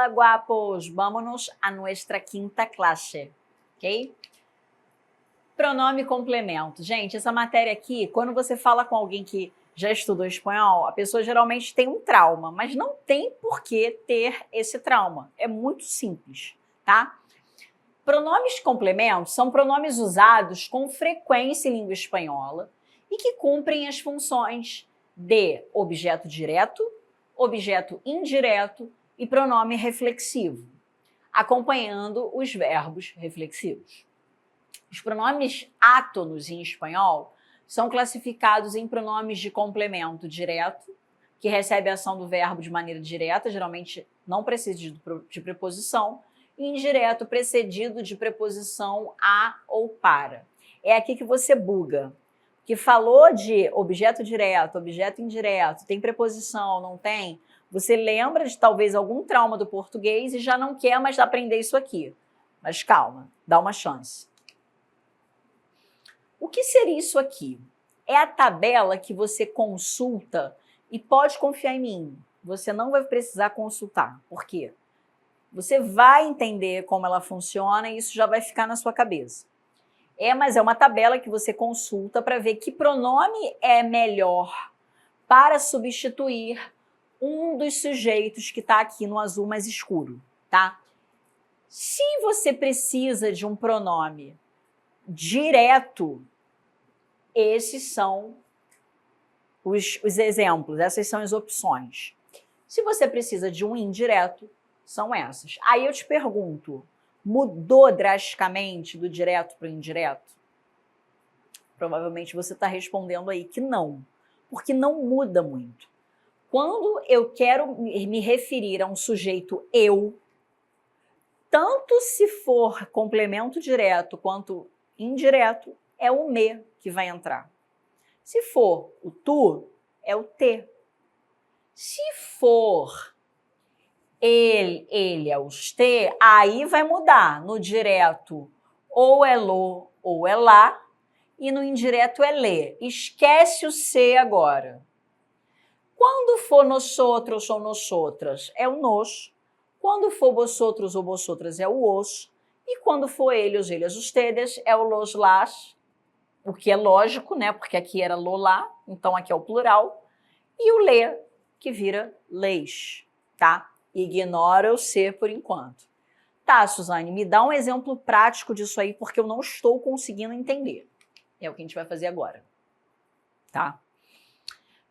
Hola, guapos! Vámonos a nuestra quinta classe, ok? Pronome complemento. Gente, essa matéria aqui, quando você fala com alguém que já estudou espanhol, a pessoa geralmente tem um trauma, mas não tem por que ter esse trauma. É muito simples, tá? Pronomes complementos são pronomes usados com frequência em língua espanhola e que cumprem as funções de objeto direto, objeto indireto e pronome reflexivo, acompanhando os verbos reflexivos. Os pronomes átonos em espanhol são classificados em pronomes de complemento direto, que recebe a ação do verbo de maneira direta, geralmente não precedido de preposição, e indireto, precedido de preposição a ou para. É aqui que você buga. Que falou de objeto direto, objeto indireto, tem preposição, não tem? Você lembra de talvez algum trauma do português e já não quer mais aprender isso aqui. Mas calma, dá uma chance. O que seria isso aqui? É a tabela que você consulta e pode confiar em mim. Você não vai precisar consultar. Por quê? Você vai entender como ela funciona e isso já vai ficar na sua cabeça. Mas é uma tabela que você consulta para ver que pronome é melhor para substituir um dos sujeitos que está aqui no azul mais escuro, tá? Se você precisa de um pronome direto, esses são os exemplos, essas são as opções. Se você precisa de um indireto, são essas. Aí eu te pergunto, mudou drasticamente do direto para o indireto? Provavelmente você está respondendo aí que não, porque não muda muito. Quando eu quero me referir a um sujeito eu, tanto se for complemento direto quanto indireto, é o me que vai entrar. Se for o tu, é o te. Se for ele é os te, aí vai mudar. No direto, ou é lo ou é lá, e no indireto é le. Esquece o se agora. Quando for nosotros ou nosotras, é o nos. Quando for vosotros ou vosotras, é o os. E quando for eles, ustedes, é o los, las, o que é lógico, né? Porque aqui era lo, lá, então aqui é o plural. E o le, que vira leis, tá? Ignora o ser por enquanto. Tá, Suzane, me dá um exemplo prático disso aí, porque eu não estou conseguindo entender. É o que a gente vai fazer agora, tá?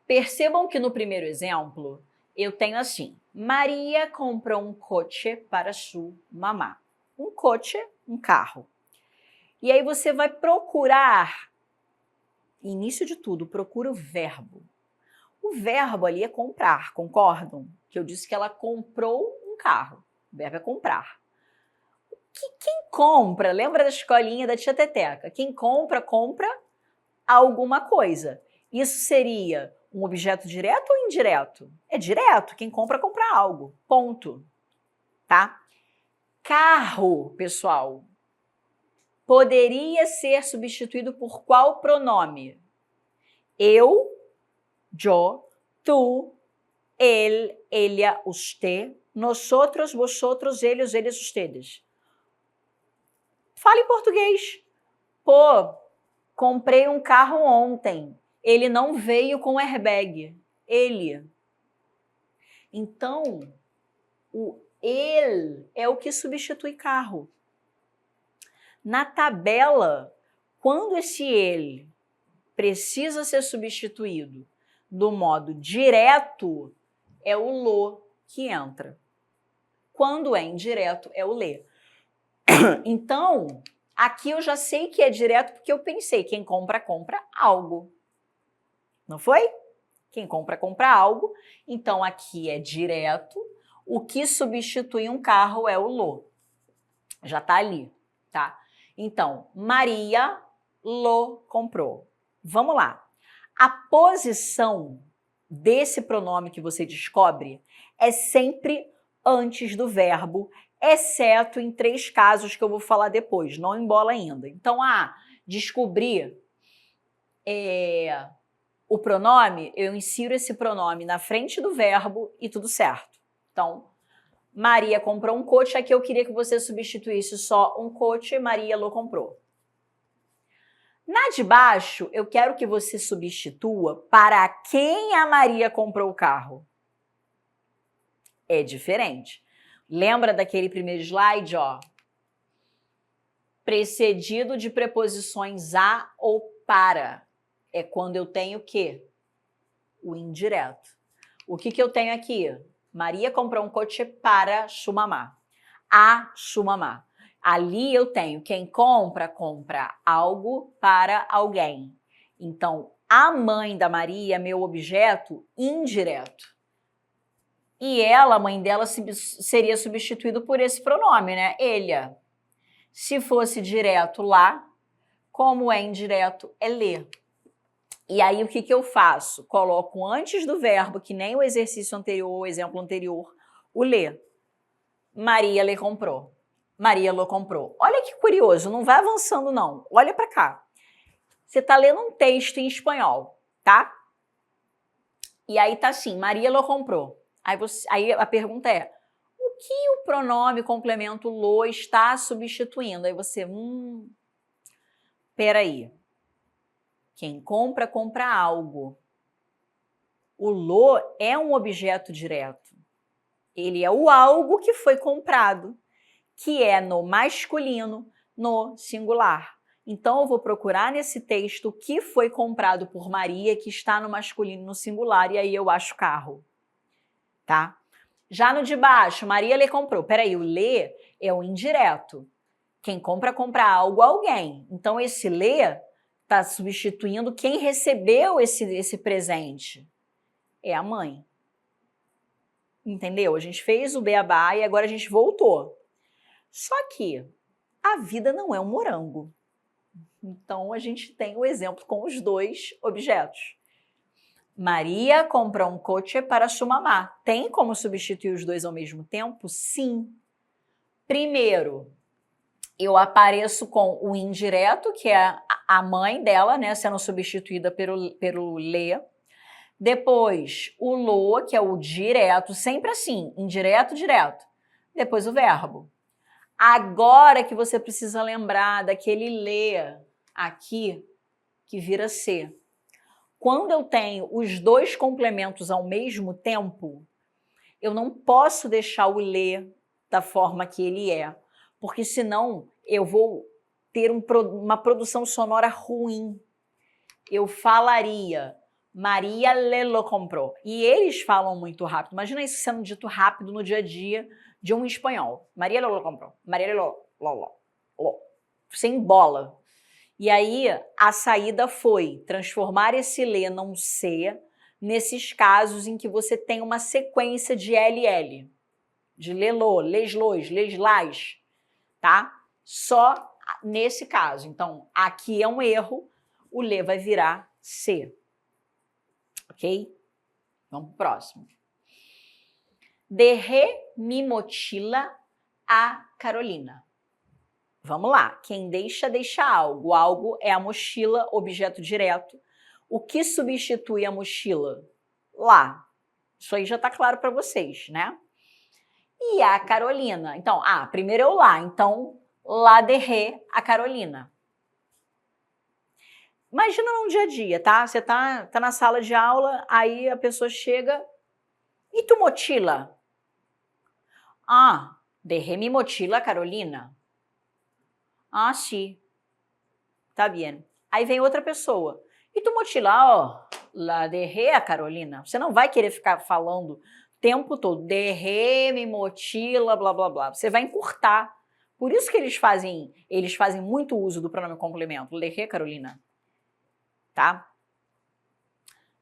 Percebam que no primeiro exemplo, eu tenho assim, Maria comprou um coche para sua mamá. Um coche, um carro. E aí você vai procurar, início de tudo, procura o verbo. O verbo ali é comprar, concordam? Que eu disse que ela comprou um carro. O verbo é comprar. Quem compra, lembra da escolinha da tia Teteca? Quem compra, compra alguma coisa. Isso seria um objeto direto ou indireto? É direto, quem compra, compra algo. Ponto. Tá? Carro, pessoal, poderia ser substituído por qual pronome? Eu, tu, él, ella, usted, nosotros, vosotros, ellos, ustedes. Fala em português. Pô, comprei um carro ontem. Ele não veio com airbag. Ele. Então, o ele é o que substitui carro. Na tabela, quando esse ele precisa ser substituído do modo direto, é o lo que entra. Quando é indireto, é o le. Então, aqui eu já sei que é direto porque eu pensei, quem compra, compra algo. Não foi? Quem compra, compra algo. Então, aqui é direto. O que substitui um carro é o lo. Já está ali, tá? Então, Maria lo comprou. Vamos lá. A posição desse pronome que você descobre é sempre antes do verbo, exceto em 3 casos que eu vou falar depois, não embola ainda. Então, descobrir o pronome, eu insiro esse pronome na frente do verbo e tudo certo. Então, Maria comprou um coche, aqui eu queria que você substituísse só um coche, Maria lo comprou. Na de baixo, eu quero que você substitua para quem a Maria comprou o carro. É diferente. Lembra daquele primeiro slide, ó? Precedido de preposições a ou para. É quando eu tenho o quê? O indireto. O que eu tenho aqui? Maria comprou um coche para sua mamá. A sua mamá. Ali eu tenho quem compra, compra algo para alguém. Então, a mãe da Maria é meu objeto indireto. E ela, a mãe dela, seria substituído por esse pronome, né? Ele. Se fosse direto lá, como é indireto, é lê. E aí, o que eu faço? Coloco antes do verbo, que nem o exercício anterior, o exemplo anterior, o lê. Maria lhe comprou. Maria lo comprou. Olha que curioso, não vai avançando não. Olha para cá. Você está lendo um texto em espanhol, tá? E aí tá assim, Maria lo comprou. Aí a pergunta é, o que o pronome complemento lo está substituindo? Aí você, peraí. Quem compra, compra algo. O lo é um objeto direto. Ele é o algo que foi comprado, que é no masculino, no singular. Então, eu vou procurar nesse texto o que foi comprado por Maria, que está no masculino, no singular, e aí eu acho carro. Tá? Já no de baixo, Maria lhe comprou. Peraí, o lê é o indireto. Quem compra, compra algo a alguém. Então, esse lê está substituindo quem recebeu esse presente. É a mãe. Entendeu? A gente fez o beabá e agora a gente voltou. Só que a vida não é um morango. Então, a gente tem o exemplo com os dois objetos. Maria compra um coche para sua mamá. Tem como substituir os dois ao mesmo tempo? Sim. Primeiro, eu apareço com o indireto, que é a mãe dela, né, sendo substituída pelo lê. Depois, o lo, que é o direto, sempre assim, indireto, direto. Depois o verbo. Agora que você precisa lembrar daquele lê aqui, que vira ser. Quando eu tenho os dois complementos ao mesmo tempo, eu não posso deixar o lê da forma que ele é, porque senão eu vou ter uma produção sonora ruim. Eu falaria, Maria lo comprou. E eles falam muito rápido. Imagina isso sendo dito rápido no dia a dia de um espanhol. Maria lo comprou. Maria lo. Sem bola. E aí, a saída foi transformar esse lê num C nesses casos em que você tem uma sequência de LL, de lelo, leslos, leslás, tá? Só nesse caso. Então, aqui é um erro, o lê vai virar C. Ok? Vamos pro próximo. Dejé mi mochila a Carolina. Vamos lá, quem deixa, deixa algo. Algo é a mochila, objeto direto. O que substitui a mochila? Lá. Isso aí já está claro para vocês, né? E a Carolina? Então, primeiro é o lá. Então, lá dejé a Carolina. Imagina num dia a dia, tá? Você tá na sala de aula, aí a pessoa chega... E tu mochila? Dejé mi mochila, Carolina. Sí. Tá bien. Aí vem outra pessoa. E tu mochila? La dejé a Carolina. Você não vai querer ficar falando o tempo todo. Dejé mi mochila, blá, blá, blá. Você vai encurtar. Por isso que eles fazem muito uso do pronome complemento. Dejé, Carolina. Tá?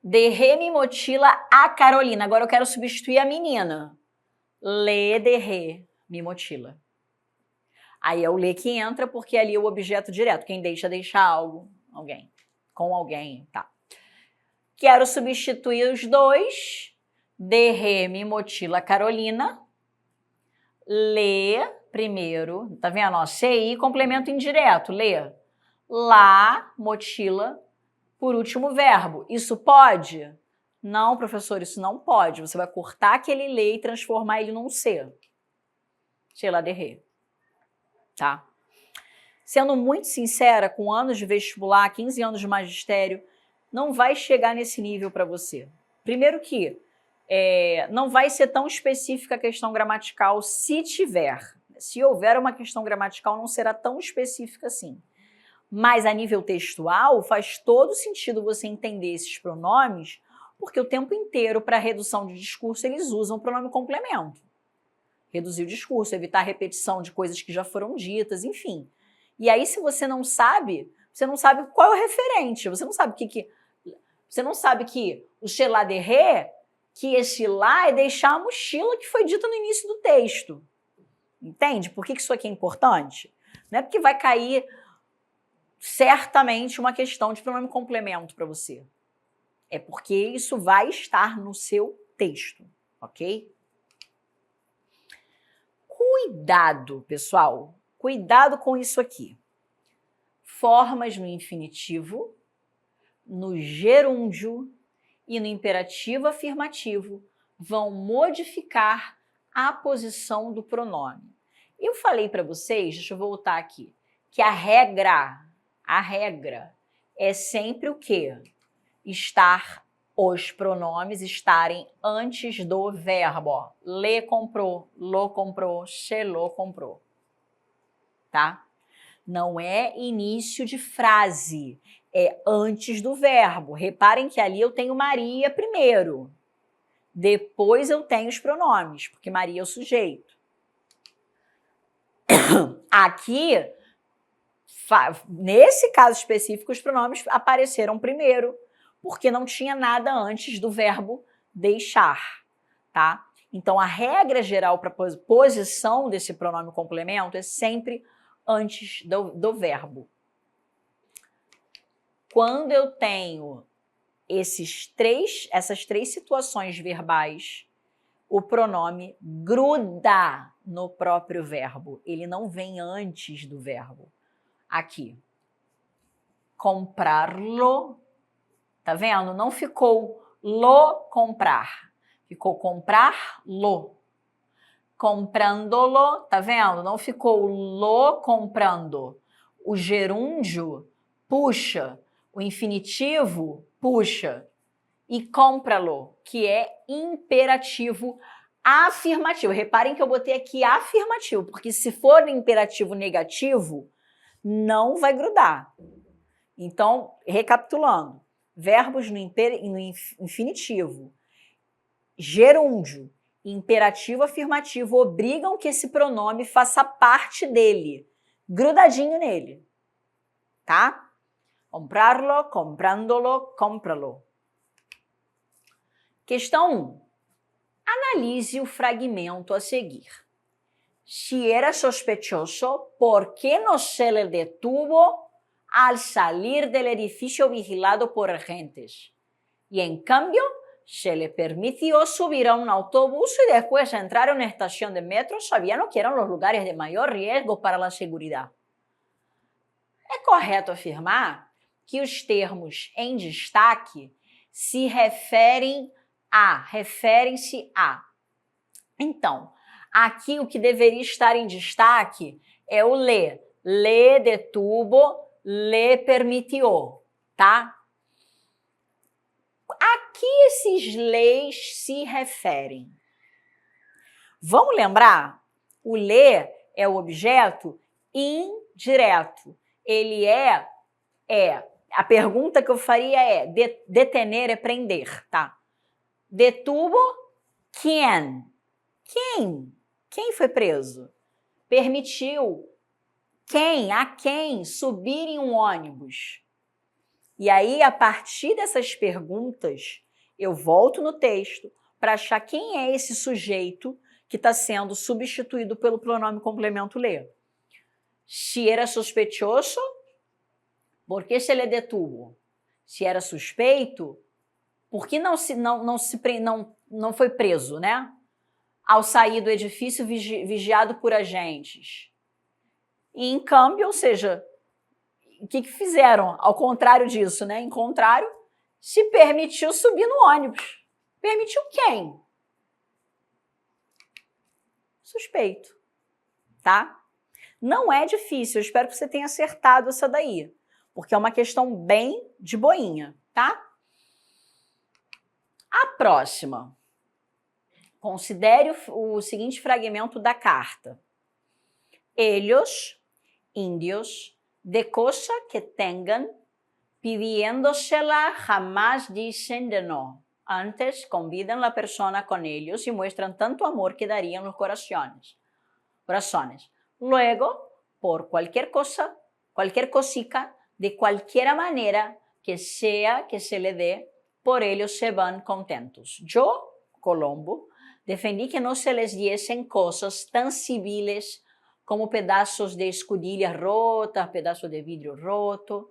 Dejé mi mochila a Carolina. Agora eu quero substituir a menina. Le dejé mi mochila. Aí é o lê que entra, porque ali é o objeto direto. Quem deixa, deixa algo, alguém. Com alguém, tá. Quero substituir os dois. Dejé mi mochila Carolina. Lê, primeiro, tá vendo? CI, complemento indireto, lê. Lá, mochila, por último verbo. Isso pode? Não, professor, isso não pode. Você vai cortar aquele lê e transformar ele num C. cela de ré, tá? Sendo muito sincera, com anos de vestibular, 15 anos de magistério, não vai chegar nesse nível para você. Primeiro que não vai ser tão específica a questão gramatical se tiver. Se houver uma questão gramatical, não será tão específica assim. Mas a nível textual, faz todo sentido você entender esses pronomes, porque o tempo inteiro, para redução de discurso, eles usam o pronome complemento. Reduzir o discurso, evitar a repetição de coisas que já foram ditas, enfim. E aí, se você não sabe qual é o referente, você não sabe você não sabe que o cela de ré, que esse lá é deixar a mochila que foi dita no início do texto. Entende? Por que isso aqui é importante? Não é porque vai cair certamente uma questão de pronome complemento para você. É porque isso vai estar no seu texto, ok? Cuidado, pessoal. Cuidado com isso aqui. Formas no infinitivo, no gerúndio e no imperativo afirmativo vão modificar a posição do pronome. Eu falei para vocês, deixa eu voltar aqui, que a regra é sempre o quê? Os pronomes estarem antes do verbo. Ó. Le comprou, lo comprou, chelo comprou. Tá? Não é início de frase, é antes do verbo. Reparem que ali eu tenho Maria primeiro. Depois eu tenho os pronomes, porque Maria é o sujeito. Aqui, nesse caso específico, os pronomes apareceram primeiro, porque não tinha nada antes do verbo deixar, tá? Então, a regra geral para a posição desse pronome complemento é sempre antes do verbo. Quando eu tenho essas três situações verbais, o pronome gruda no próprio verbo. Ele não vem antes do verbo. Aqui. Comprarlo. Tá vendo? Não ficou lo comprar. Ficou comprar-lo. Comprandolo. Tá vendo? Não ficou lo comprando. O gerúndio puxa. O infinitivo puxa. E compra-lo, que é imperativo afirmativo. Reparem que eu botei aqui afirmativo, porque se for imperativo negativo, não vai grudar. Então, recapitulando, verbos no infinitivo, gerúndio, imperativo afirmativo obrigam que esse pronome faça parte dele, grudadinho nele, tá? Comprarlo, comprandolo, compralo. Questão 1. Analise o fragmento a seguir. Si era sospechoso, ¿por qué no se le detuvo al salir del edificio vigilado por agentes? Y en cambio, se le permitió subir a un autobús y después entrar a una estación de metro sabiendo que eran los lugares de mayor riesgo para la seguridad. É correto afirmar que os termos em destaque referem-se a. Então, aqui o que deveria estar em destaque é o le. Le detuvo, le permitió, tá? A que esses leis se referem? Vamos lembrar? O le é o objeto indireto. Ele a pergunta que eu faria é, detener é prender, tá? Detuvo, quem? Quem foi preso? Permitiu a quem subir em um ônibus? E aí, a partir dessas perguntas, eu volto no texto para achar quem é esse sujeito que está sendo substituído pelo pronome complemento le. Se era sospechoso, por que se le detuvo? Se era suspeito, por que não foi preso, né? Ao sair do edifício vigiado por agentes. E em câmbio, ou seja, o que fizeram? Ao contrário disso, né? Em contrário, se permitiu subir no ônibus. Permitiu quem? Suspeito. tá? Não é difícil, eu espero que você tenha acertado essa daí, porque é uma questão bem de boinha, tá? A próxima. Considere o seguinte fragmento da carta. Ellos, indios, de cosa que tengan, pidiéndosela jamás dicen de no. Antes convidan a la persona con ellos y muestran tanto amor que darían los corazones. Luego, por cualquier cosa, cualquier cosica, de cualquier manera que sea que se le dé, por ellos se van contentos. Yo, Colombo, defendí que no se les diesen cosas tan civiles como pedazos de escudillas rotas, pedazos de vidrio roto.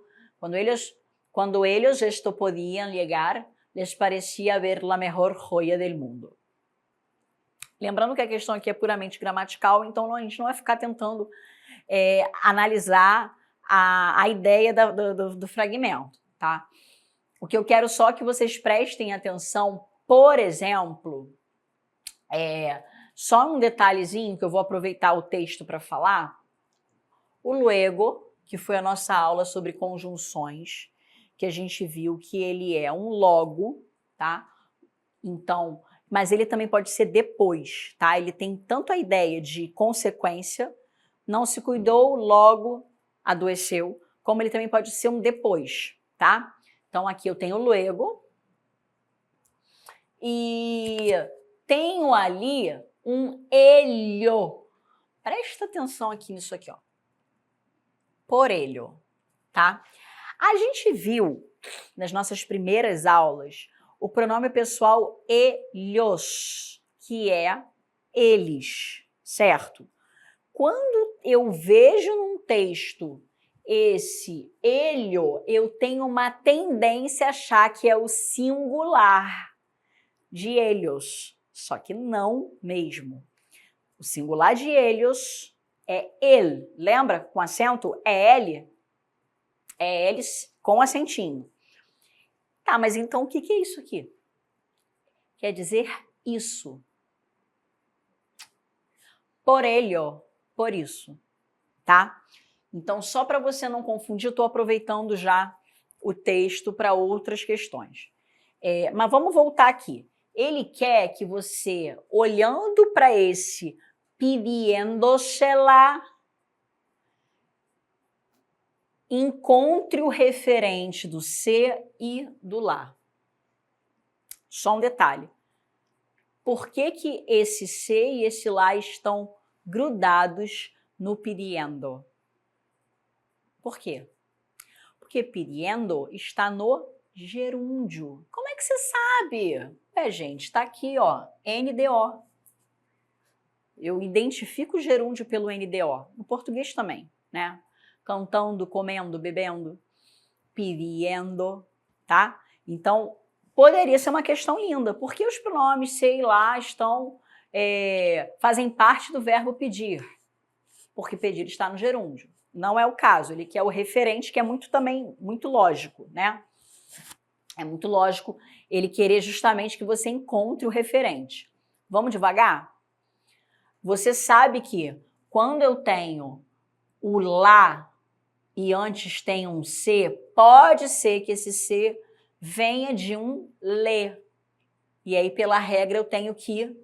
Cuando ellos esto podían llegar, les parecia ver la mejor joia del mundo. Lembrando que a questão aqui é puramente gramatical, então a gente não vai ficar tentando analisar a ideia do fragmento, tá? O que eu quero só que vocês prestem atenção, por exemplo, só um detalhezinho que eu vou aproveitar o texto para falar, o luego, que foi a nossa aula sobre conjunções, que a gente viu que ele é um logo, tá? Então, mas ele também pode ser depois, tá? Ele tem tanto a ideia de consequência, não se cuidou, logo adoeceu, como ele também pode ser um depois, tá? Então, aqui eu tenho o luego e tenho ali um ello. Presta atenção aqui nisso aqui, ó. Por ello, tá? A gente viu nas nossas primeiras aulas o pronome pessoal ellos, que é eles, certo? Quando eu vejo num texto esse ello, eu tenho uma tendência a achar que é o singular de ellos, só que não mesmo. O singular de ellos é el, lembra? Com acento é L? É eles com acentinho. Tá, mas então o que é isso aqui? Quer dizer isso. Por ello, por isso, tá? Então, só para você não confundir, eu estou aproveitando já o texto para outras questões. Mas vamos voltar aqui. Ele quer que você, olhando para esse pidiéndosela, encontre o referente do se e do lá. Só um detalhe. Por que que esse se e esse lá estão grudados no pidiendo? Por quê? Porque pidiendo está no gerúndio. Como é que você sabe? Gente, está aqui, ó, NDO. Eu identifico o gerúndio pelo NDO. No português também, né? Cantando, comendo, bebendo, pidiendo, tá? Então, poderia ser uma questão linda, porque os pronomes se e lá fazem parte do verbo pedir, porque pedir está no gerúndio. Não é o caso, ele quer o referente, que é muito lógico, né? É muito lógico ele querer justamente que você encontre o referente. Vamos devagar? Você sabe que quando eu tenho o lá e antes tem um se, pode ser que esse se venha de um le. E aí, pela regra, eu tenho que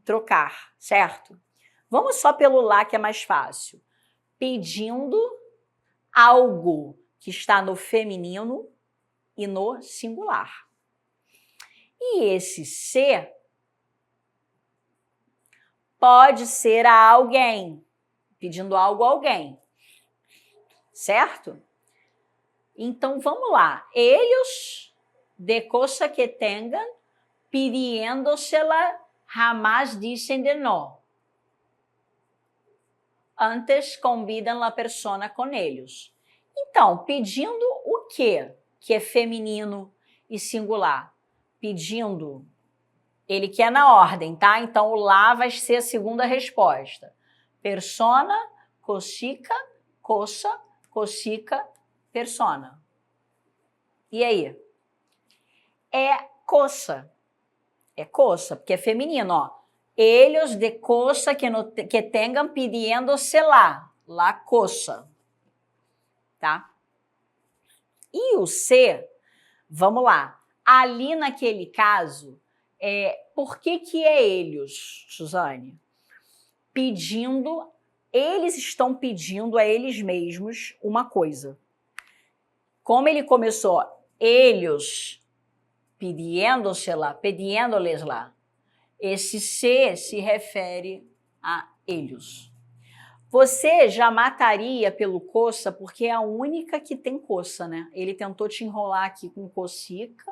trocar, certo? Vamos só pelo lá, que é mais fácil. Pedindo algo que está no feminino e no singular. E esse se pode ser a alguém, pedindo algo a alguém. Certo? Então, vamos lá. Ellos, de cosa que tengan, pidiéndosela, jamás dicen de no. Antes convidam a persona con ellos. Então, pedindo o quê? Que é feminino e singular. Pedindo, ele quer na ordem, tá? Então, o lá vai ser a segunda resposta. Persona, cosica, cosa, cosica, persona. E aí? É coça. É coça, porque é feminino, ó. Ellos de cosa que, no, que tengan pidiéndose la cosa, tá? E o C, vamos lá, ali naquele caso, por que é eles, Suzane? Eles estão pedindo a eles mesmos uma coisa. Como ele começou, eles pidiéndoles lá, esse C se refere a eles. Você já mataria pelo coça, porque é a única que tem coça, né? Ele tentou te enrolar aqui com cocica.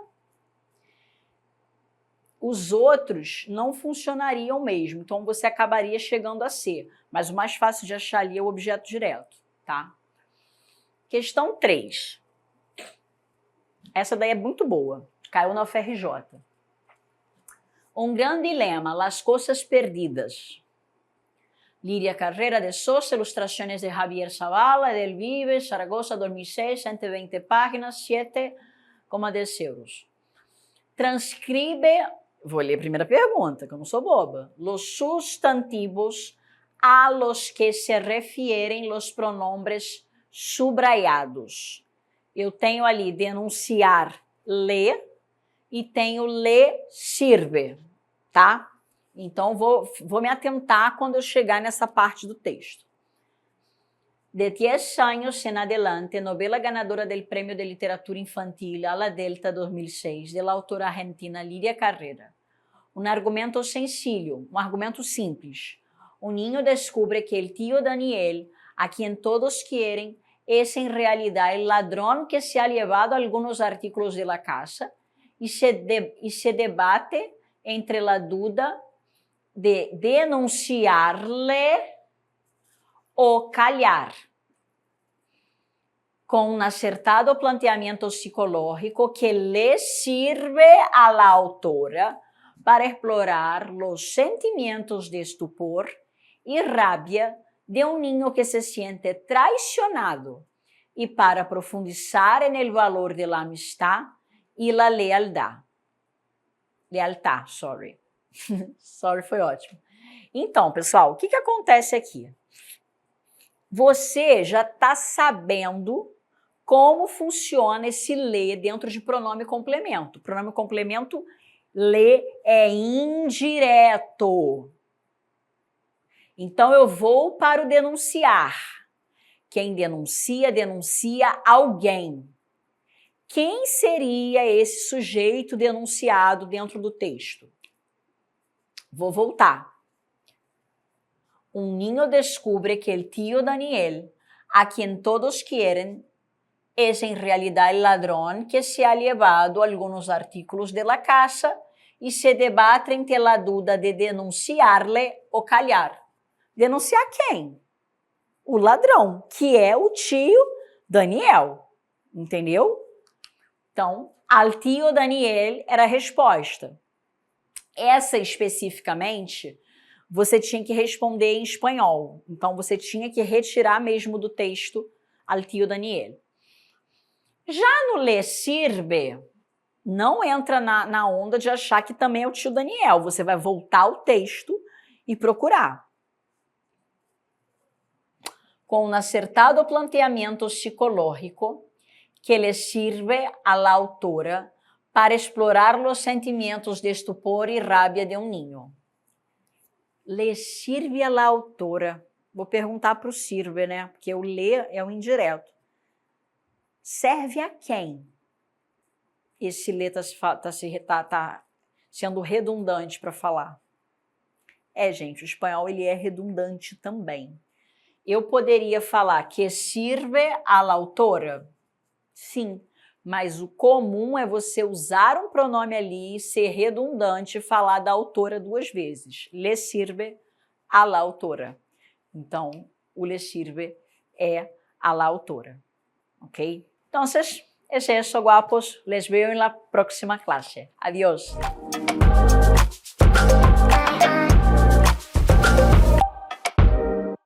Os outros não funcionariam mesmo, então você acabaria chegando a C. Mas o mais fácil de achar ali é o objeto direto, tá? Questão 3. Essa daí é muito boa. Caiu na UFRJ. Um grande dilema, Las Cosas Perdidas. Lidia Carrera de Sousa, ilustrações de Javier Zavala, Edel Vives, Zaragoza, 2006, 120 páginas, 7,10 euros. Transcribe, vou ler a primeira pergunta, que eu não sou boba. Los sustantivos a los que se refieren los pronombres subrayados. Eu tenho ali denunciar, le, e tenho le sirve, tá? Então, vou me atentar quando eu chegar nessa parte do texto. De 10 anos en adelante, novela ganadora del Premio de Literatura Infantil a la Delta 2006, de la autora argentina Lidia Carrera. Um argumento sencillo, um argumento simples. Un niño descubre que el tío Daniel, a quien todos quieren, es en realidad el ladrón que se ha llevado algunos artículos de la casa y se debate entre la duda de denunciarle o callar. Com um acertado planteamento psicológico que le sirve a la autora para explorar los sentimientos de estupor y rabia de un niño que se siente traicionado y para profundizar en el valor de la amistad y la lealtad. Sorry, foi ótimo. Então, pessoal, o que acontece aqui? Você já está sabendo como funciona esse le dentro de pronome complemento. Pronome complemento, le é indireto. Então, eu vou para o denunciar. Quem denuncia, denuncia alguém. Quem seria esse sujeito denunciado dentro do texto? Vou voltar. Un niño descubre que el tío Daniel, a quien todos quieren, es en realidad el ladrón que se ha llevado algunos artículos de la casa y se debate entre la duda de denunciarle o callar. Denunciar quem? O ladrão, que é o tio Daniel. Entendeu? Então, al tío Daniel era a resposta. Essa especificamente, você tinha que responder em espanhol. Então, você tinha que retirar mesmo do texto al tío Daniel. Já no le sirve, não entra na onda de achar que também é o tio Daniel. Você vai voltar ao texto e procurar. Com um acertado planteamento psicológico que le sirve a la autora para explorar los sentimientos de estupor e rabia de um niño. Le sirve a la autora. Vou perguntar para o sirve, né? Porque o le é o indireto. Serve a quem? Esse le tá sendo redundante para falar. Gente, o espanhol ele é redundante também. Eu poderia falar que sirve a la autora? Sim, mas o comum é você usar um pronome ali e ser redundante e falar da autora duas vezes. Le sirve a la autora. Então, o le sirve é a la autora. ¿Ok? Entonces, es eso, guapos. Les veo en la próxima clase. Adiós.